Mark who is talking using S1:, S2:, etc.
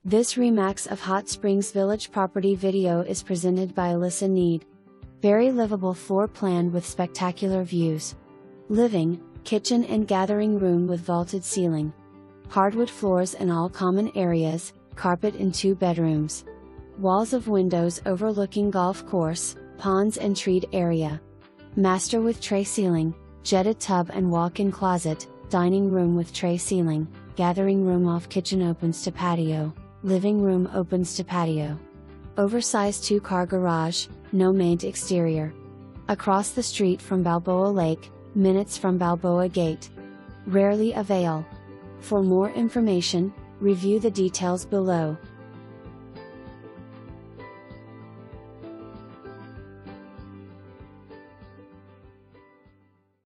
S1: This Remax of Hot Springs Village property video is presented by Alissa Nead. Very livable floor plan with spectacular views. Living, kitchen and gathering room with vaulted ceiling. Hardwood floors in all common areas, carpet in 2 bedrooms. Walls of windows overlooking golf course, ponds and treed area. Master with tray ceiling, jetted tub and walk-in closet, dining room with tray ceiling, gathering room off kitchen opens to patio, living room opens to patio. Oversized 2-car garage, no maint exterior. Across the street from Balboa Lake, minutes from Balboa Gate. Rarely avail. For more information, review the details below.